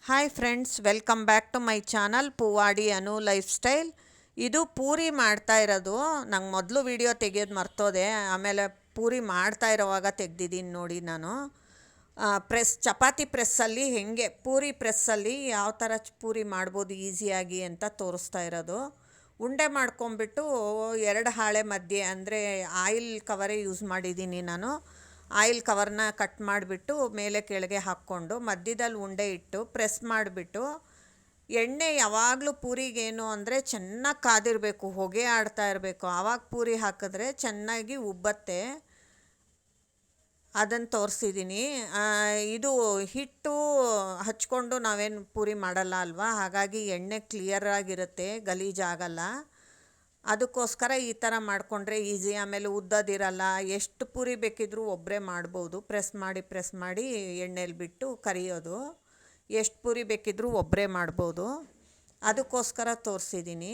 Hi friends, welcome back to my channel Poovadi Anu lifestyle. ಇದು ಪೂರಿ ಮಾಡ್ತಾ ಇರೋದು. ನಂಗೆ ಮೊದಲು ವೀಡಿಯೋ ತೆಗೆಯೋದು ಮರ್ತೋದೆ, ಆಮೇಲೆ ಪೂರಿ ಮಾಡ್ತಾ ಇರೋವಾಗ ತೆಗ್ದಿದ್ದೀನಿ ನೋಡಿ. ನಾನು ಚಪಾತಿ ಪ್ರೆಸ್ಸಲ್ಲಿ ಹೆಂಗೆ ಪೂರಿ ಪ್ರೆಸ್ಸಲ್ಲಿ ಯಾವ ಥರ ಪೂರಿ ಮಾಡ್ಬೋದು ಈಸಿಯಾಗಿ ಅಂತ ತೋರಿಸ್ತಾ ಇರೋದು. ಉಂಡೆ ಮಾಡ್ಕೊಂಬಿಟ್ಟು 2 ಹಾಳೆ ಮಧ್ಯೆ, ಅಂದರೆ ಆಯಿಲ್ ಕವರೇ ಯೂಸ್ ಮಾಡಿದ್ದೀನಿ ನಾನು. ಆಯಿಲ್ ಕವರ್ನ ಕಟ್ ಮಾಡಿಬಿಟ್ಟು ಮೇಲೆ ಕೆಳಗೆ ಹಾಕ್ಕೊಂಡು ಮಧ್ಯದಲ್ಲಿ ಉಂಡೆ ಇಟ್ಟು ಪ್ರೆಸ್ ಮಾಡಿಬಿಟ್ಟು, ಎಣ್ಣೆ ಯಾವಾಗಲೂ ಪೂರಿಗೇನು ಅಂದರೆ ಚೆನ್ನಾಗಿ ಕಾದಿರಬೇಕು, ಹೊಗೆ ಆಡ್ತಾ ಇರಬೇಕು. ಆವಾಗ ಪೂರಿ ಹಾಕಿದ್ರೆ ಚೆನ್ನಾಗಿ ಉಬ್ಬತ್ತೆ. ಅದನ್ನು ತೋರಿಸಿದ್ದೀನಿ. ಇದು ಹಿಟ್ಟು ಹಚ್ಕೊಂಡು ನಾವೇನು ಪೂರಿ ಮಾಡಲ್ಲ ಅಲ್ವಾ, ಹಾಗಾಗಿ ಎಣ್ಣೆ ಕ್ಲಿಯರಾಗಿರುತ್ತೆ, ಗಲೀಜಾಗಲ್ಲ. ಅದಕ್ಕೋಸ್ಕರ ಈ ಥರ ಮಾಡಿಕೊಂಡ್ರೆ ಈಸಿ. ಆಮೇಲೆ ಉದ್ದದಿರಲ್ಲ. ಎಷ್ಟು ಪೂರಿ ಬೇಕಿದ್ರೂ ಒಬ್ಬರೇ ಮಾಡ್ಬೋದು. ಪ್ರೆಸ್ ಮಾಡಿ ಎಣ್ಣೆಲಿ ಬಿಟ್ಟು ಕರಿಯೋದು. ಎಷ್ಟು ಪೂರಿ ಬೇಕಿದ್ರೂ ಒಬ್ಬರೇ ಮಾಡ್ಬೋದು. ಅದಕ್ಕೋಸ್ಕರ ತೋರಿಸಿದ್ದೀನಿ.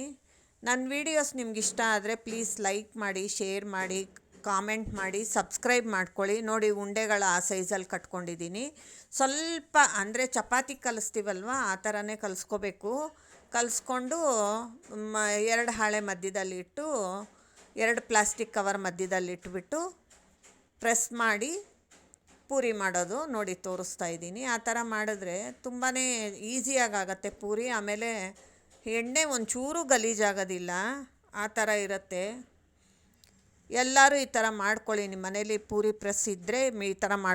ನನ್ನ ವೀಡಿಯೋಸ್ ನಿಮ್ಗೆ ಇಷ್ಟ ಆದರೆ ಪ್ಲೀಸ್ ಲೈಕ್ ಮಾಡಿ, ಶೇರ್ ಮಾಡಿ, ಕಾಮೆಂಟ್ ಮಾಡಿ, ಸಬ್ಸ್ಕ್ರೈಬ್ ಮಾಡ್ಕೊಳ್ಳಿ. ನೋಡಿ, ಉಂಡೆಗಳ ಆ ಸೈಜಲ್ಲಿ ಕಟ್ಕೊಂಡಿದ್ದೀನಿ. ಸ್ವಲ್ಪ ಅಂದರೆ ಚಪಾತಿ ಕಲಿಸ್ತೀವಲ್ವ, ಆ ಥರನೇ ಕಲಿಸ್ಕೋಬೇಕು. ಕಲಿಸ್ಕೊಂಡು 2 ಹಾಳೆ ಮಧ್ಯದಲ್ಲಿಟ್ಟು 2 ಪ್ಲಾಸ್ಟಿಕ್ ಕವರ್ ಮಧ್ಯದಲ್ಲಿಟ್ಬಿಟ್ಟು ಪ್ರೆಸ್ ಮಾಡಿ ಪೂರಿ ಮಾಡೋದು ನೋಡಿ ತೋರಿಸ್ತಾ ಇದ್ದೀನಿ. ಆ ಥರ ಮಾಡಿದ್ರೆ ತುಂಬಾ ಈಸಿಯಾಗತ್ತೆ ಪೂರಿ. ಆಮೇಲೆ ಎಣ್ಣೆ ಒಂಚೂರು ಗಲೀಜಾಗೋದಿಲ್ಲ, ಆ ಥರ ಇರುತ್ತೆ. ಎಲ್ಲರೂ ಈ ಥರ ಮಾಡ್ಕೊಳ್ಳಿ. ನಿಮ್ಮ ಮನೇಲಿ ಪೂರಿ ಪ್ರೆಸ್ ಇದ್ದರೆ ಈ ಥರ ಮಾಡಿ.